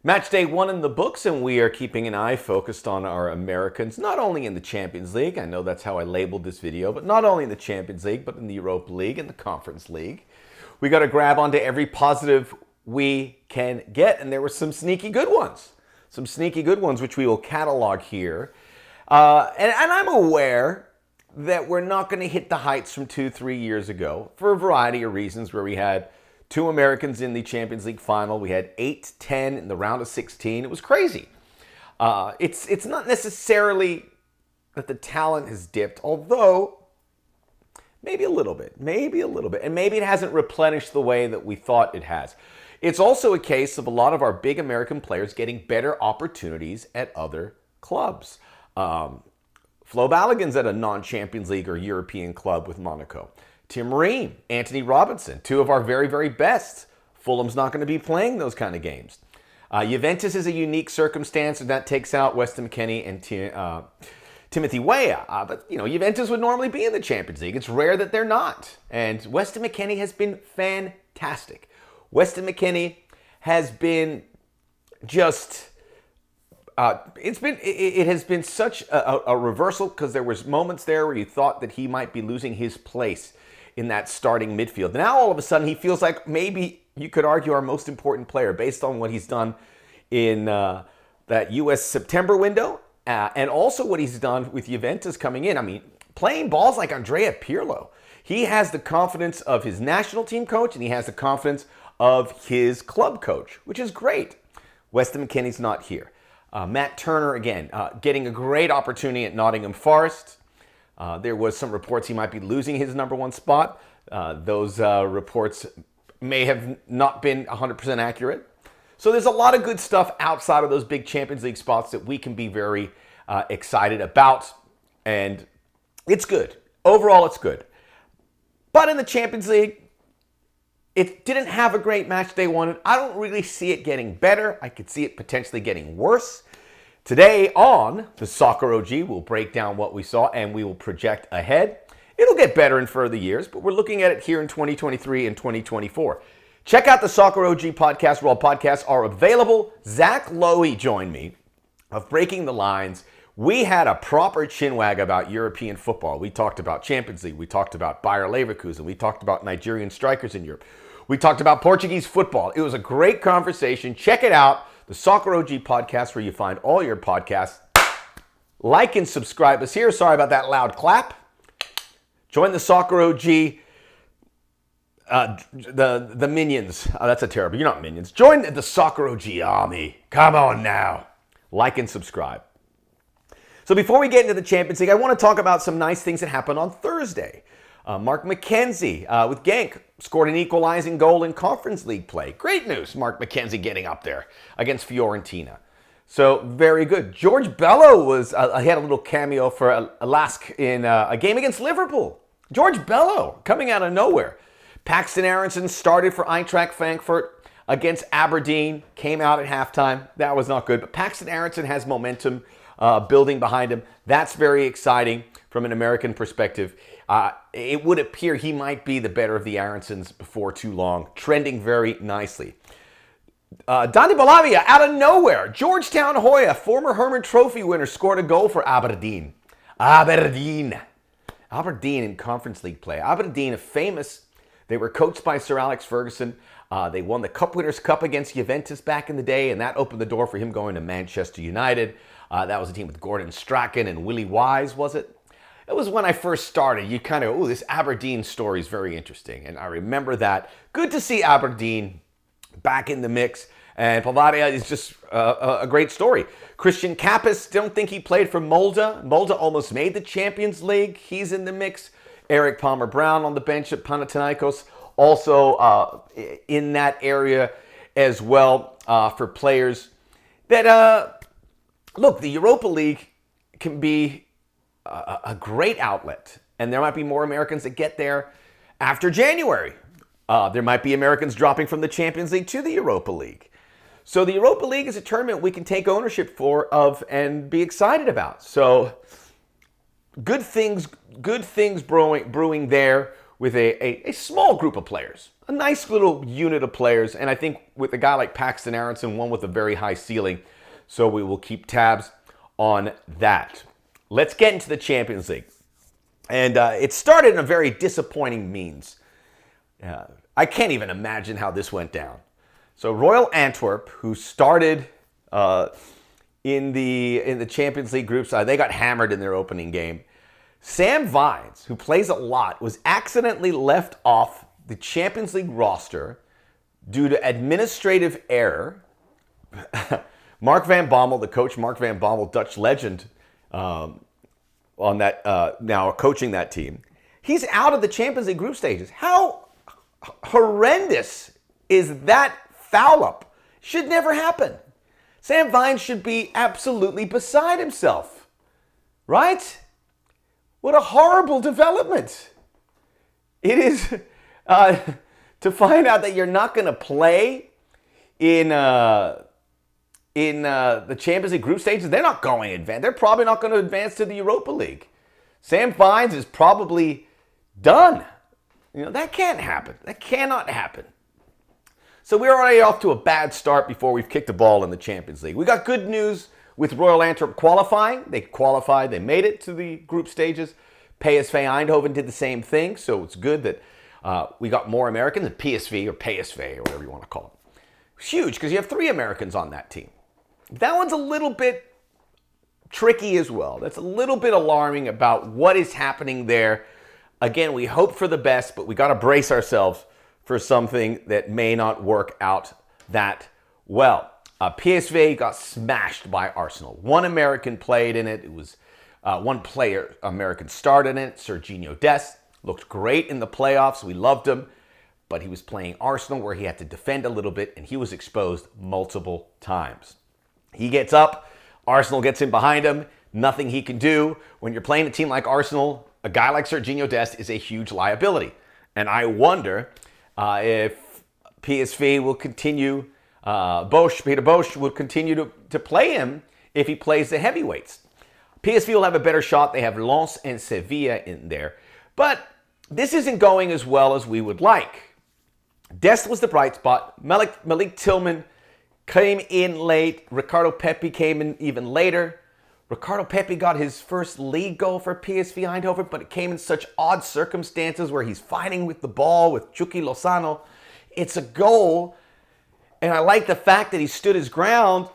Match day 1 in the books, and we are keeping an eye focused on our Americans, not only in the Champions League, I know that's how I labeled this video, but not only in the Champions League, but in the Europa League and the Conference League. We got to grab onto every positive we can get, and there were some sneaky good ones. Some sneaky good ones, which we will catalog here. And I'm aware that we're not going to hit the heights from 2-3 years ago for a variety of reasons, where we had 2 Americans in the Champions League final. We had 8-10 in the round of 16. It was crazy. It's not necessarily that the talent has dipped, although maybe a little bit. And maybe it hasn't replenished the way that we thought it has. It's also a case of a lot of our big American players getting better opportunities at other clubs. Flo Balogun's at a non-Champions League or European club with Monaco. Tim Ream, Anthony Robinson, 2 of our very, very best. Fulham's not going to be playing those kind of games. Juventus is a unique circumstance, and that takes out Weston McKennie and Timothy Weah. But, Juventus would normally be in the Champions League. It's rare that they're not. And Weston McKennie has been fantastic. Weston McKennie has been just... it has been such a reversal, because there was moments there where you thought that he might be losing his place in that starting midfield. Now all of a sudden he feels like maybe you could argue our most important player based on what he's done in that U.S. September window and also what he's done with Juventus coming in. I mean, playing balls like Andrea Pirlo. He has the confidence of his national team coach, and he has the confidence of his club coach, which is great. Weston McKennie's not here. Matt Turner, again, getting a great opportunity at Nottingham Forest. There was some reports he might be losing his number 1 spot. Those reports may have not been 100% accurate. So there's a lot of good stuff outside of those big Champions League spots that we can be very excited about. And it's good. Overall, it's good. But in the Champions League, it didn't have a great match day 1. I don't really see it getting better. I could see it potentially getting worse. Today on the Soccer OG, we'll break down what we saw and we will project ahead. It'll get better in further years, but we're looking at it here in 2023 and 2024. Check out the Soccer OG podcast, where all podcasts are available. Zach Lowy joined me of Breaking the Lines. We had a proper chinwag about European football. We talked about Champions League. We talked about Bayer Leverkusen. We talked about Nigerian strikers in Europe. We talked about Portuguese football. It was a great conversation. Check it out, the Soccer OG podcast, where you find all your podcasts. Like and subscribe us here. Sorry about that loud clap. Join the Soccer OG, the minions. Oh, that's a terrible. You're not minions. Join the Soccer OG army. Come on now. Like and subscribe. So before we get into the Champions League, I want to talk about some nice things that happened on Thursday. Mark McKenzie with Genk scored an equalizing goal in Conference League play. Great news, Mark McKenzie getting up there against Fiorentina. So very good. George Bello he had a little cameo for Lask in a game against Liverpool. George Bello coming out of nowhere. Paxton Aronson started for Eintracht Frankfurt against Aberdeen, came out at halftime. That was not good, but Paxton Aronson has momentum building behind him. That's very exciting from an American perspective. It would appear he might be the better of the Aronsons before too long, trending very nicely. Dani Balavia, out of nowhere. Georgetown Hoya, former Herman Trophy winner, scored a goal for Aberdeen. Aberdeen in Conference League play. Aberdeen, famous. They were coached by Sir Alex Ferguson. They won the Cup Winners' Cup against Juventus back in the day, and that opened the door for him going to Manchester United. That was a team with Gordon Strachan and Willie Wise, was it? It was when I first started. You kind of, this Aberdeen story is very interesting. And I remember that. Good to see Aberdeen back in the mix. And Bavaria is just a great story. Christian Kappas, don't think he played for Molde. Molde almost made the Champions League. He's in the mix. Eric Palmer-Brown on the bench at Panathinaikos. Also in that area as well for players that, look, the Europa League can be a great outlet, and there might be more Americans that get there after January. There might be Americans dropping from the Champions League to the Europa League. So the Europa League is a tournament we can take ownership of and be excited about. So good things brewing there with a small group of players. a nice little unit of players. And I think with a guy like Paxton Aronson, one with a very high ceiling. So we will keep tabs on that. Let's get into the Champions League. And it started in a very disappointing means. I can't even imagine how this went down. So Royal Antwerp, who started in the Champions League group side, they got hammered in their opening game. Sam Vines, who plays a lot, was accidentally left off the Champions League roster due to administrative error. Mark van Bommel, the coach, Mark van Bommel, Dutch legend, on that now coaching that team. He's out of the Champions League group stages. How horrendous is that foul up? Should never happen. Sam Vines should be absolutely beside himself. Right? What a horrible development. It is to find out that you're not going to play in the Champions League group stages. They're not going to advance. They're probably not going to advance to the Europa League. Sam Vines is probably done. That can't happen. That cannot happen. So we're already off to a bad start before we've kicked the ball in the Champions League. We got good news with Royal Antwerp qualifying. They qualified. They made it to the group stages. PSV Eindhoven did the same thing. So it's good that we got more Americans at PSV or PSV or whatever you want to call it. It's huge because you have 3 Americans on that team. That one's a little bit tricky as well. That's a little bit alarming about what is happening there. Again, we hope for the best, but we got to brace ourselves for something that may not work out that well. PSV got smashed by Arsenal. 1 American played in it. It was 1 player, American started in it, Serginho Dest. Looked great in the playoffs. We loved him. But he was playing Arsenal where he had to defend a little bit, and he was exposed multiple times. He gets up. Arsenal gets in behind him. Nothing he can do. When you're playing a team like Arsenal, a guy like Serginho Dest is a huge liability. And I wonder if PSV will continue, Peter Bosz will continue to play him if he plays the heavyweights. PSV will have a better shot. They have Lens and Sevilla in there. But this isn't going as well as we would like. Dest was the bright spot. Malik Tillman came in late. Ricardo Pepi came in even later. Ricardo Pepi got his first league goal for PSV Eindhoven, but it came in such odd circumstances where he's fighting with the ball with Chucky Lozano. It's a goal, and I like the fact that he stood his ground,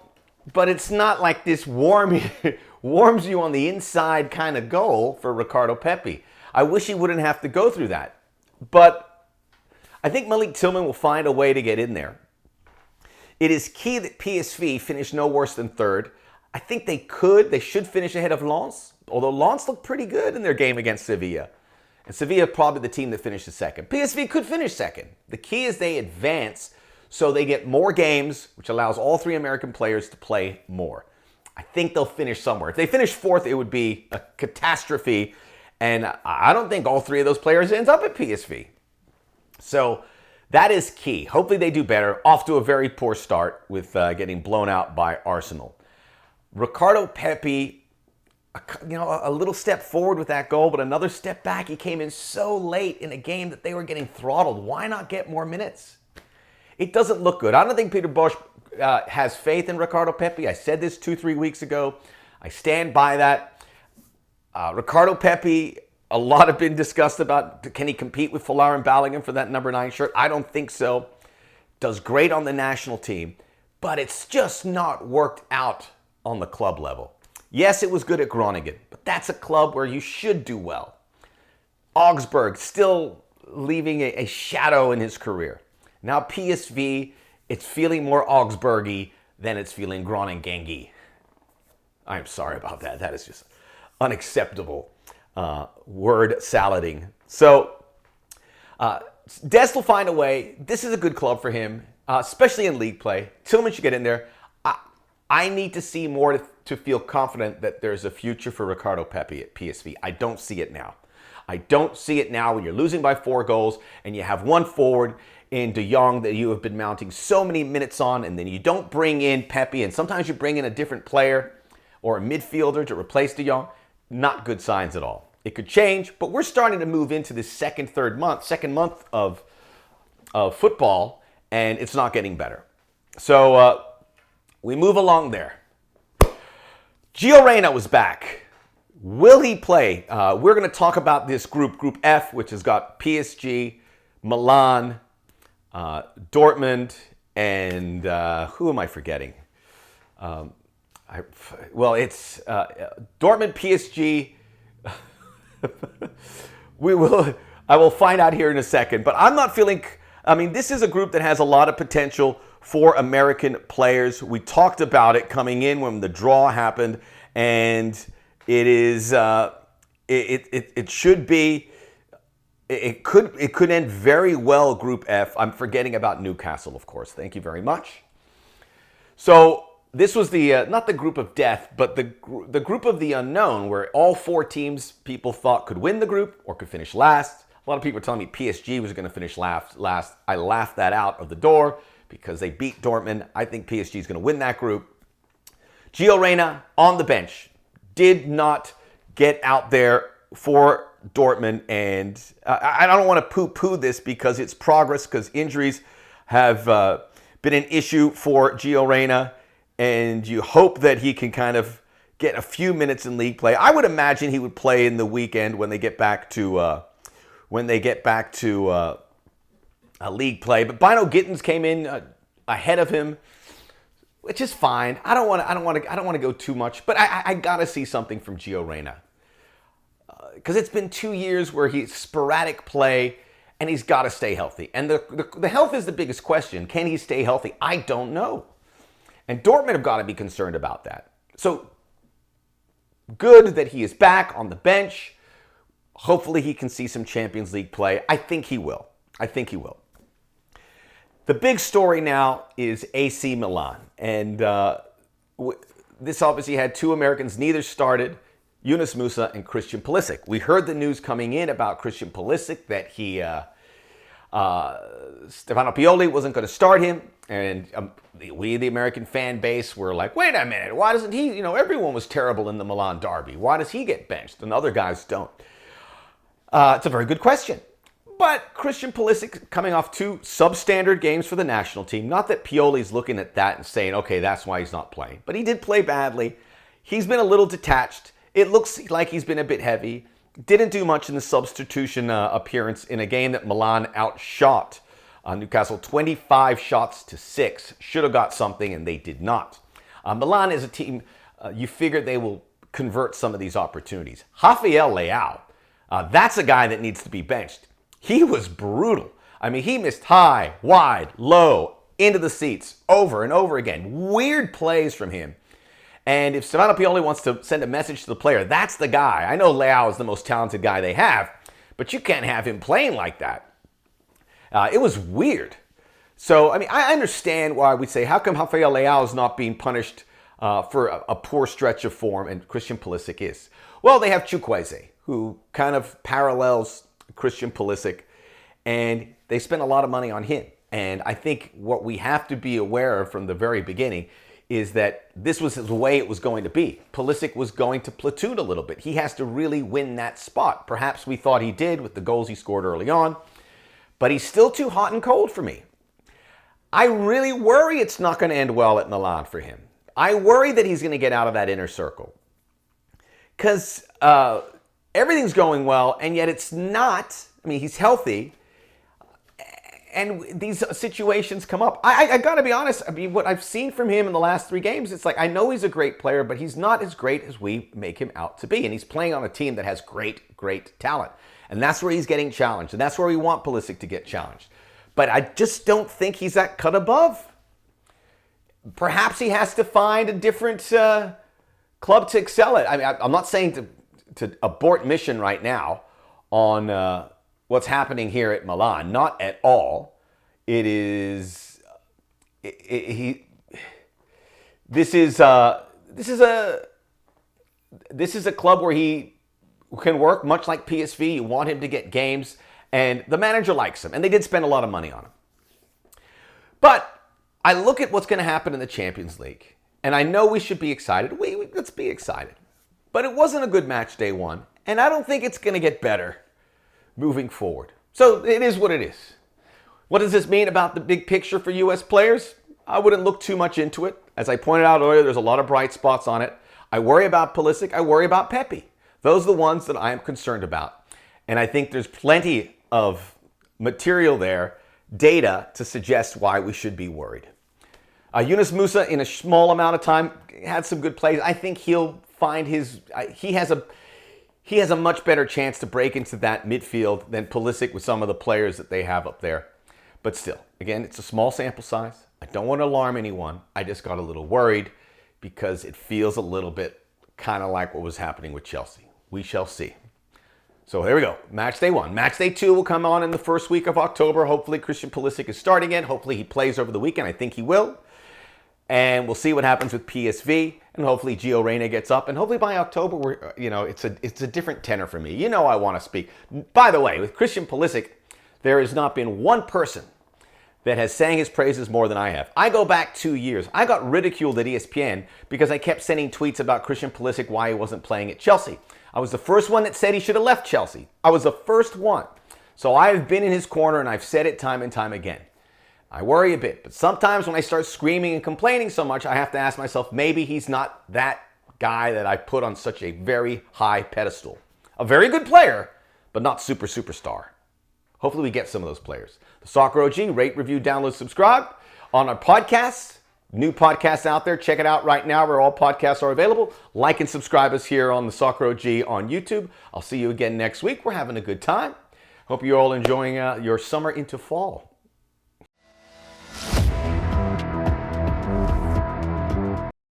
but it's not like this warms you on the inside kind of goal for Ricardo Pepi. I wish he wouldn't have to go through that. But I think Malik Tillman will find a way to get in there. It is key that PSV finish no worse than 3rd. I think they should finish ahead of Lens, although Lens looked pretty good in their game against Sevilla. And Sevilla probably the team that finishes 2nd. PSV could finish 2nd. The key is they advance so they get more games, which allows all 3 American players to play more. I think they'll finish somewhere. If they finish 4th, it would be a catastrophe. And I don't think all 3 of those players ends up at PSV. So that is key. Hopefully they do better. Off to a very poor start with getting blown out by Arsenal. Ricardo Pepi, a little step forward with that goal, but another step back. He came in so late in a game that they were getting throttled. Why not get more minutes? It doesn't look good. I don't think Peter Bosz has faith in Ricardo Pepi. I said this 2-3 weeks ago. I stand by that. Ricardo Pepi, a lot have been discussed about, can he compete with Folarin Balogun for that number 9 shirt? I don't think so. Does great on the national team, but it's just not worked out on the club level. Yes, it was good at Groningen, but that's a club where you should do well. Augsburg still leaving a shadow in his career. Now PSV, it's feeling more Augsburgy than it's feeling Groningen-y. I'm sorry about that. That is just unacceptable word salading. So Dest will find a way. This is a good club for him, especially in league play. Tillman should get in there. I need to see more to feel confident that there's a future for Ricardo Pepi at PSV. I don't see it now. I don't see it now when you're losing by 4 goals and you have 1 forward in De Jong that you have been mounting so many minutes on, and then you don't bring in Pepi, and sometimes you bring in a different player or a midfielder to replace De Jong. Not good signs at all. It could change, but we're starting to move into this second month of of football, and it's not getting better. So we move along there. Gio Reyna was back. Will he play? We're going to talk about this Group F, which has got PSG, Milan, Dortmund, and who am I forgetting? It's Dortmund, PSG. I will find out here in a second, but I'm not feeling. I mean, this is a group that has a lot of potential for American players. We talked about it coming in when the draw happened, and it is. It should be. It could end very well. Group F. I'm forgetting about Newcastle, of course. Thank you very much. So this was the not the group of death, but the group of the unknown, where all four teams people thought could win the group or could finish last. A lot of people were telling me PSG was going to finish last. I laughed that out of the door because they beat Dortmund. I think PSG is going to win that group. Gio Reyna on the bench did not get out there for Dortmund, and I don't want to poo-poo this because it's progress, because injuries have been an issue for Gio Reyna, and you hope that he can kind of get a few minutes in league play. I would imagine he would play in the weekend when they get back to league play. But Bino Gittins came in ahead of him, which is fine. I don't want to go too much, but I gotta see something from Gio Reyna. Because it's been 2 years where he's sporadic play, and he's got to stay healthy. And the health is the biggest question. Can he stay healthy? I don't know. And Dortmund have got to be concerned about that. So good that he is back on the bench. Hopefully he can see some Champions League play. I think he will. The big story now is AC Milan. And this obviously had two Americans. Neither started. Yunus Musa and Christian Pulisic. We heard the news coming in about Christian Pulisic that Stefano Pioli wasn't going to start him, and we, the American fan base, were like, wait a minute, why doesn't he, everyone was terrible in the Milan derby. Why does he get benched and other guys don't? It's a very good question. But Christian Pulisic coming off two substandard games for the national team, not that Pioli's looking at that and saying, okay, that's why he's not playing. But he did play badly. He's been a little detached. It looks like he's been a bit heavy. Didn't do much in the substitution appearance in a game that Milan outshot Newcastle 25 shots to 6. Should have got something, and they did not. Milan is a team, you figure they will convert some of these opportunities. Rafael Leao, that's a guy that needs to be benched. He was brutal. I mean, he missed high, wide, low, into the seats over and over again. Weird plays from him. And if Stefano Pioli wants to send a message to the player, that's the guy. I know Leao is the most talented guy they have, but you can't have him playing like that. It was weird. So, I mean, I understand why we say, how come Rafael Leao is not being punished for a poor stretch of form and Christian Pulisic is? Well, they have Chukwueze, who kind of parallels Christian Pulisic, and they spent a lot of money on him. And I think what we have to be aware of from the very beginning is that this was the way it was going to be. Pulisic was going to platoon a little bit. He has to really win that spot. Perhaps we thought he did with the goals he scored early on, but he's still too hot and cold for me. I really worry it's not going to end well at Milan for him. I worry that he's going to get out of that inner circle. Because everything's going well, and yet it's not. I mean, he's healthy, and these situations come up. I got to be honest. I mean, what I've seen from him in the last 3 games, it's like, I know he's a great player, but he's not as great as we make him out to be. And he's playing on a team that has great, great talent. And that's where he's getting challenged. And that's where we want Pulisic to get challenged. But I just don't think he's that cut above. Perhaps he has to find a different club to excel at. I mean, I'm not saying to abort mission right now on what's happening here at Milan. Not at all. It is this is a club where he can work much like PSV. You want him to get games, and the manager likes him, and they did spend a lot of money on him. But I look at what's going to happen in the Champions League, and I know we should be excited. Let's be excited. But it wasn't a good match day one, and I don't think it's going to get better moving forward. So it is what it is. What does this mean about the big picture for U.S. players? I wouldn't look too much into it. As I pointed out earlier, there's a lot of bright spots on it. I worry about Pulisic. I worry about Pepe. Those are the ones that I am concerned about. And I think there's plenty of material there, data, to suggest why we should be worried. Yunus Musa, in a small amount of time, had some good plays. I think he'll find his... He has a much better chance to break into that midfield than Pulisic with some of the players that they have up there. But still, again, it's a small sample size. I don't want to alarm anyone. I just got a little worried because it feels a little bit kind of like what was happening with Chelsea. We shall see. So there we go. Match day 1. Match day 2 will come on in the first week of October. Hopefully Christian Pulisic is starting it. Hopefully he plays over the weekend. I think he will. And we'll see what happens with PSV. And hopefully Gio Reyna gets up. And hopefully by October, it's a different tenor for me. I want to speak. By the way, with Christian Pulisic, there has not been one person that has sang his praises more than I have. I go back 2 years. I got ridiculed at ESPN because I kept sending tweets about Christian Pulisic, why he wasn't playing at Chelsea. I was the first one that said he should have left Chelsea. I was the first one. So I've been in his corner and I've said it time and time again. I worry a bit, but sometimes when I start screaming and complaining so much, I have to ask myself, maybe he's not that guy that I put on such a very high pedestal. A very good player, but not superstar. Hopefully we get some of those players. The Soccer OG, rate, review, download, subscribe on our podcasts. New podcasts out there. Check it out right now where all podcasts are available. Like and subscribe us here on the Soccer OG on YouTube. I'll see you again next week. We're having a good time. Hope you're all enjoying your summer into fall.